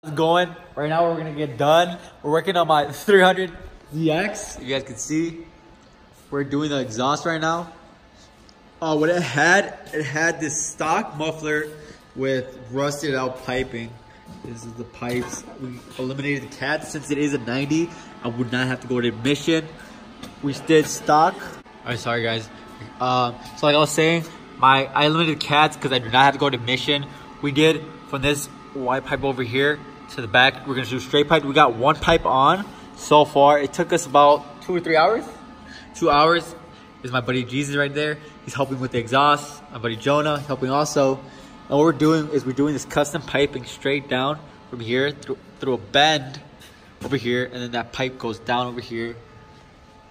Going right now, we're gonna get done. We're working on my 300 ZX. You guys can see we're doing the exhaust right now. What it had this stock muffler with rusted out piping. This is the pipes. We eliminated the cats. Since it is a 90, I would not have to go to admission. We did stock. All right, sorry guys. So like I was saying, I eliminated cats because I do not have to go to admission. We did from this white pipe over here to the back. We're gonna do straight pipe. We got one pipe on so far. It took us about 2 or 3 hours. 2 hours. There's my buddy Jesus right there. He's helping with the exhaust. My buddy Jonah helping also. And what we're doing is we're doing this custom piping straight down from here through a bend over here, and then that pipe goes down over here.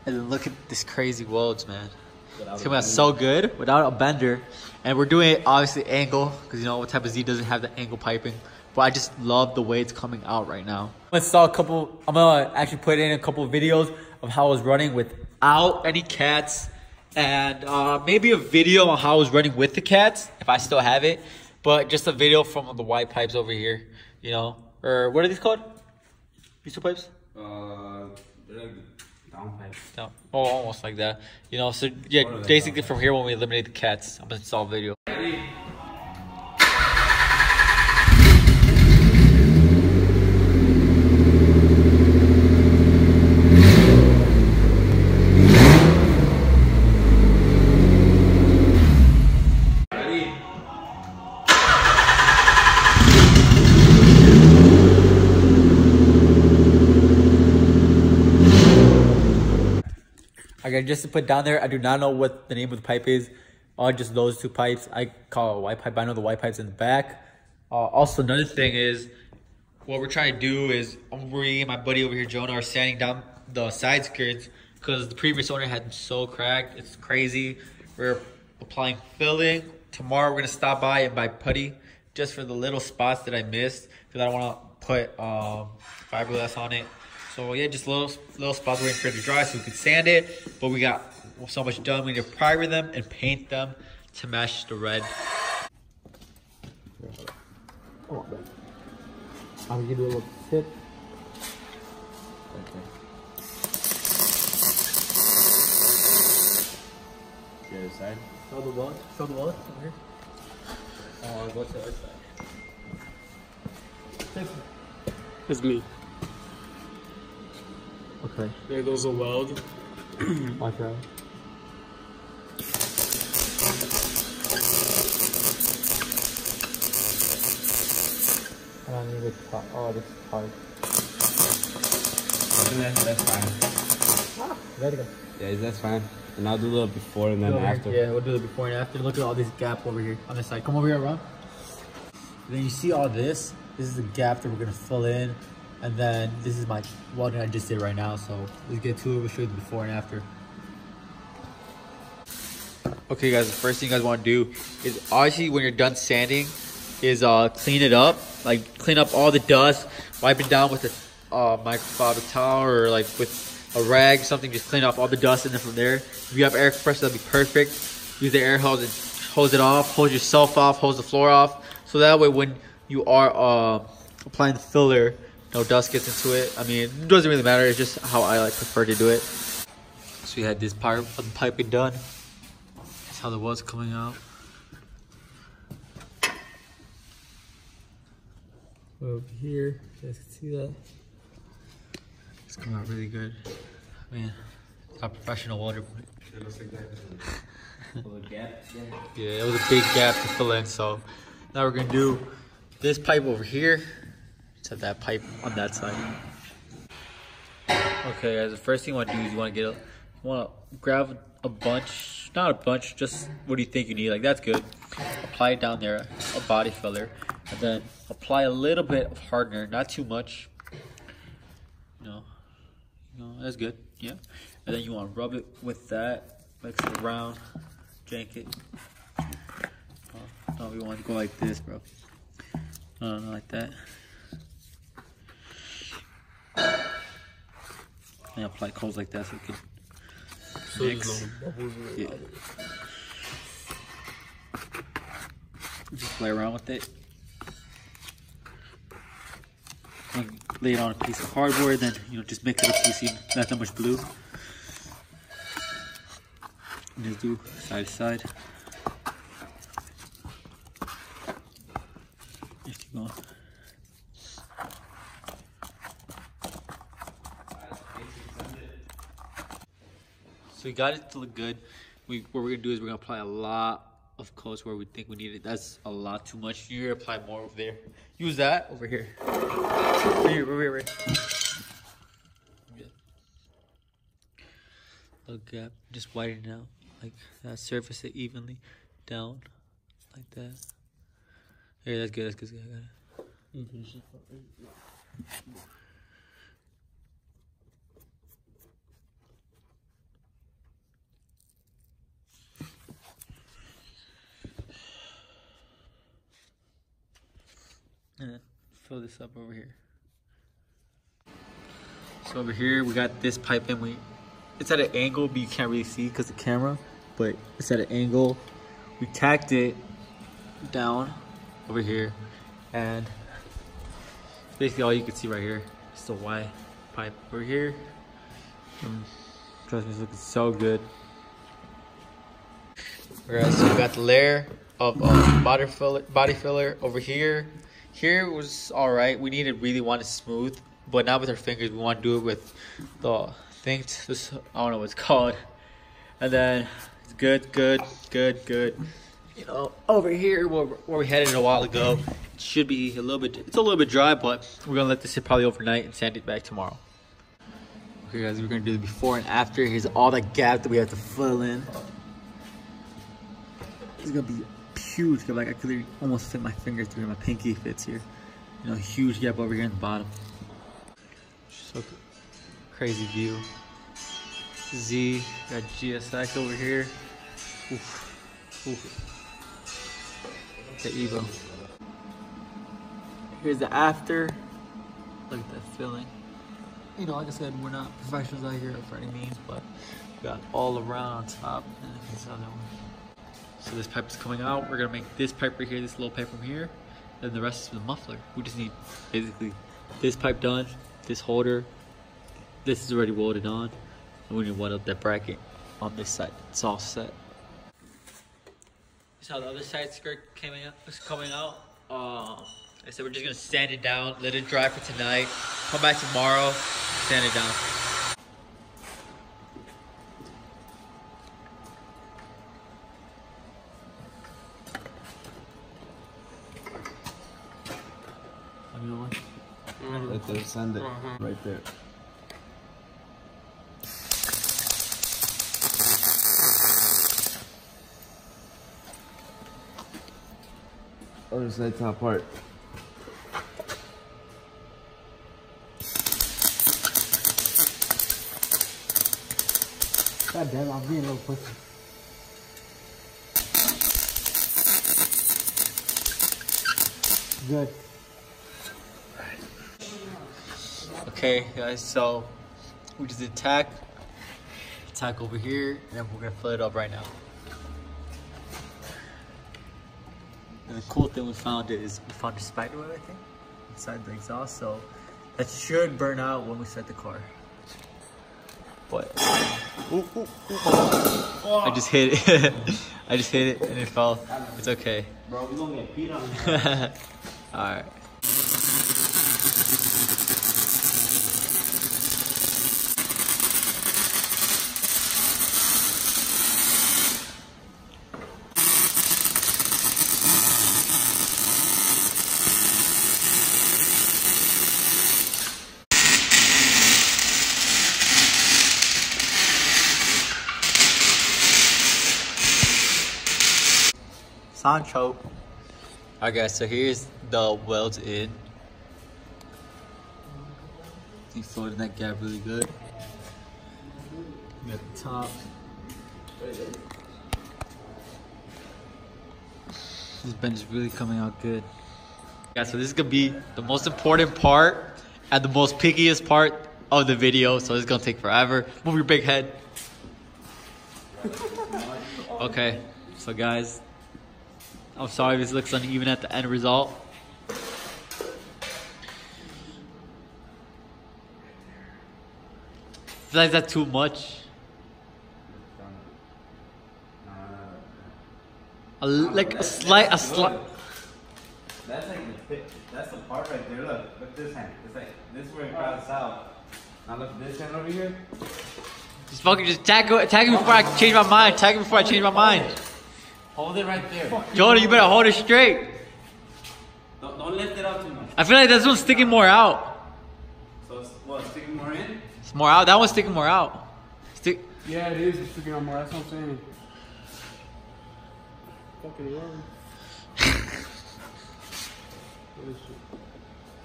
And then look at this crazy welds, man. It's coming out so good without a bender. And we're doing it obviously angle, because you know what type of Z doesn't have the angle piping. But I just love the way it's coming out right now. I'm gonna actually put in a couple of videos of how I was running without any cats. And maybe a video on how I was running with the cats, if I still have it. But just a video from the white pipes over here, you know. Or what are these called? These two pipes? They're like down pipes. Down. Oh, almost like that. You know, so yeah, basically from here when we eliminate the cats, I'm gonna install a video. Okay, just to put down there, I do not know what the name of the pipe is. Just those two pipes. I call it a white pipe. I know the white pipe's in the back. Also, another thing is, what we're trying to do is, me and my buddy over here, Jonah, are sanding down the side skirts because the previous owner had them so cracked. It's crazy. We're applying filling. Tomorrow, we're going to stop by and buy putty just for the little spots that I missed because I don't want to put fiberglass on it. So yeah, just little spots waiting for it to dry so we could sand it. But we got so much done. We need to primer them and paint them to match the red. Oh, I'm gonna do a little tip. Okay. The other side. Show the wall. Show the wall over here. Oh, go to the other side. It's me. Okay. There goes a weld. Watch out. I don't need this part. Oh, this is hard. That's fine. Ready to go. Yeah, that's fine. And I'll do the before and then after. Yeah, we'll do the before and after. Look at all this gap over here on this side. Come over here, Ron. And then you see all this. This is the gap that we're gonna fill in. And then this is my welding I just did right now. So let's get to it. We'll show you the before and after. Okay guys, the first thing you guys want to do is obviously when you're done sanding is clean it up. Like clean up all the dust, wipe it down with a microfiber towel or like with a rag, something, just clean off all the dust. And then from there, if you have air compressor, that'd be perfect. Use the air hose and hose it off, hose yourself off, hose the floor off. So that way when you are applying the filler, no dust gets into it. I mean, it doesn't really matter. It's just how I prefer to do it. So we had this part of the piping done. That's how the welds coming out. Over here, you guys can see that. It's coming out really good. Man, it's a professional welder. It looks like that. A little gap. Yeah, it was a big gap to fill in. So now we're gonna do this pipe over here. Set that pipe on that side. Okay guys, the first thing you want to do is you want to grab a bunch, not a bunch, just what do you think you need, like that's good. Apply it down there, a body filler, and then apply a little bit of hardener, not too much. You know, that's good, yeah. And then you want to rub it with that, mix it around, jank it. No, we want to go like this, bro. No, not like that. And apply coals like that so it can mix. Yeah. Just play around with it. and lay it on a piece of cardboard, then just mix it up so you see not that much glue. And just do side to side. Just keep going. So we got it to look good. What we're gonna do is we're gonna apply a lot of coats where we think we need it. That's a lot too much. You're gonna apply more over there. Use that over here. Over here. Little gap. Just widen it out like that. Surface it evenly down like that. Here, that's good. I got it. And then fill this up over here. So over here we got this pipe in. It's at an angle, but you can't really see because of the camera. But it's at an angle. We tacked it down over here, and basically all you can see right here is the Y pipe over here. Trust me, it's looking so good. Alright, so we got the layer of body filler over here. Here was alright. We really want it smooth, but not with our fingers. We want to do it with the thing. This, I don't know what it's called. And then it's good. Over here where we had it a while ago, it should be a little bit. It's a little bit dry, but we're gonna let this sit probably overnight and sand it back tomorrow. Okay, guys, we're gonna do the before and after. Here's all the gap that we have to fill in. It's gonna be huge. Like I could almost fit my fingers through. My pinky fits here. Huge gap over here in the bottom. So crazy view. Z, got GSX over here. Oof. The Evo. Here's the after. Look at that filling. Like I said, we're not professionals out here for any means, but we got all around on top. And this other one. So this pipe is coming out. We're gonna make this pipe right here, this little pipe from here, and the rest is the muffler. We just need basically this pipe done, this holder. This is already welded on, and we need one of that bracket on this side. It's all set. This is how the other side skirt is coming out. I said we're just gonna sand it down, let it dry for tonight. Come back tomorrow, sand it down. Right there, sand it. Right there. Other side top part. God damn it, I'm being a little pussy. Good. Okay, guys, so we just did tack over here, and then we're gonna fill it up right now. And the cool thing we found is we found a spider web, I think, inside the exhaust, so that should burn out when we start the car. But I just hit it. I just hit it and it fell. It's okay. Bro, we're gonna get peed on. Alright. Sancho. Alright guys, so here's the welds in. You floated that gap really good. You got the top. This bench is really coming out good. Guys, so this is gonna be the most important part and the most pickiest part of the video, so it's gonna take forever. Move your big head. Okay, so guys, I'm sorry if this looks uneven at the end result. feel like that's too much. Like a slight. That's like that's the part right there. Look this hand. It's like this is where it crowds out. Now look this hand over here. Just fucking just tag me before I change my mind. Tag me before I change my mind. Hold it right there. Jordan, you better hold it straight. Don't lift it up too much. I feel like this one's sticking more out. So it's what, sticking more in? It's more out. That one's sticking more out. Yeah, it is. It's sticking out more. That's what I'm saying. Fucking wrong.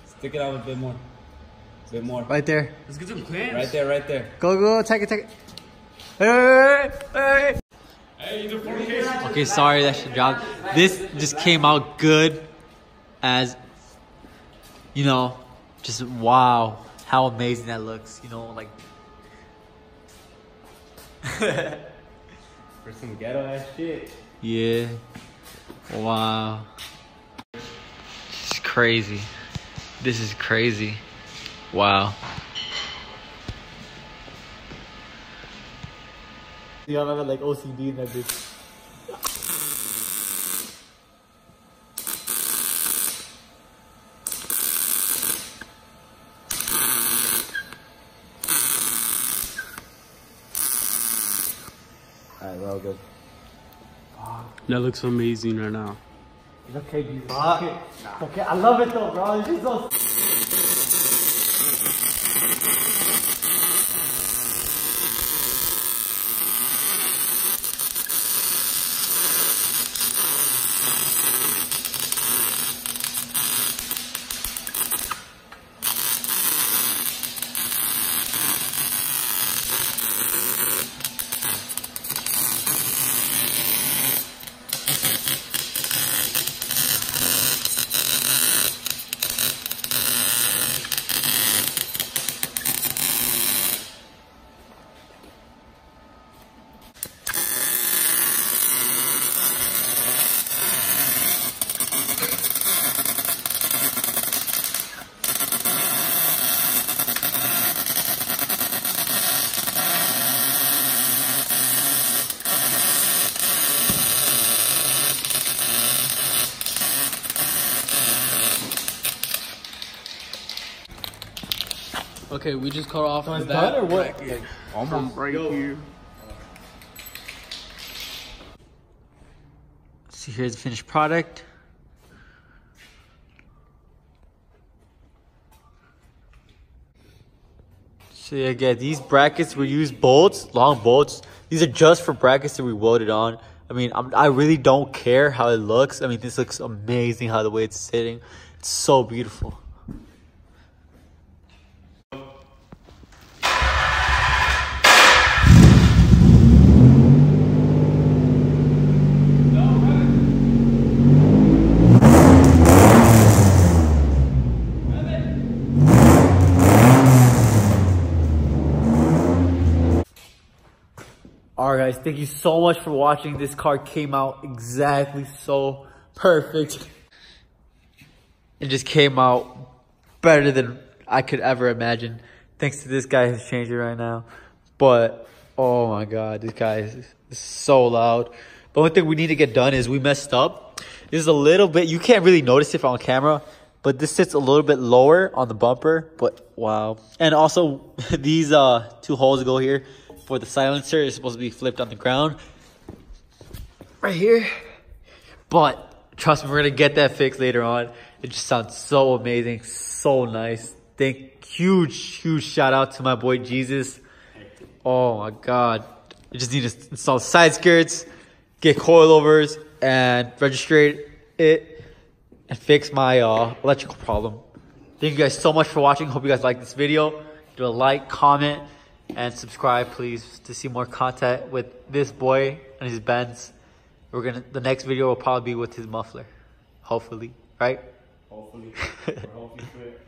Stick it out a bit more. A bit more. Right there. Let's get some clamps. Right there, right there. Go, take it. Hey. Hey, the 4K. Okay, sorry that shit dropped. This just came out good as, you know, just wow, how amazing that looks, you know, like. For some ghetto ass shit. Yeah. Wow. This is crazy. This is crazy. Wow. Y'all have like OCD in that bitch. Alright, we're all good. That looks amazing right now. It's okay, dude. It's okay. I love it though, bro. It's just so. Okay, we just cut off it's that. done or what? Like, almost right here. See, here's the finished product. So yeah, again, these brackets, we use bolts, long bolts. These are just for brackets that we welded on. I mean, I really don't care how it looks. I mean, this looks amazing how the way it's sitting. It's so beautiful. Alright guys, thank you so much for watching. This car came out exactly so perfect. It just came out better than I could ever imagine. Thanks to this guy who's changing right now. But, oh my god, this guy is so loud. The only thing we need to get done is we messed up. This is a little bit, you can't really notice it on camera, but this sits a little bit lower on the bumper. But wow. And also, these two holes go here. For the silencer, it's supposed to be flipped on the ground right here, but trust me, we're gonna get that fixed later on. It just sounds so amazing, so nice. Huge shout out to my boy Jesus. Oh my god, I just need to install side skirts, get coilovers, and register it and fix my electrical problem. Thank you guys so much for watching. Hope you guys like this video. Give it a like, comment, and subscribe, please, to see more content with this boy and his Benz. The next video will probably be with his muffler, hopefully, right? Hopefully. We're hoping for it.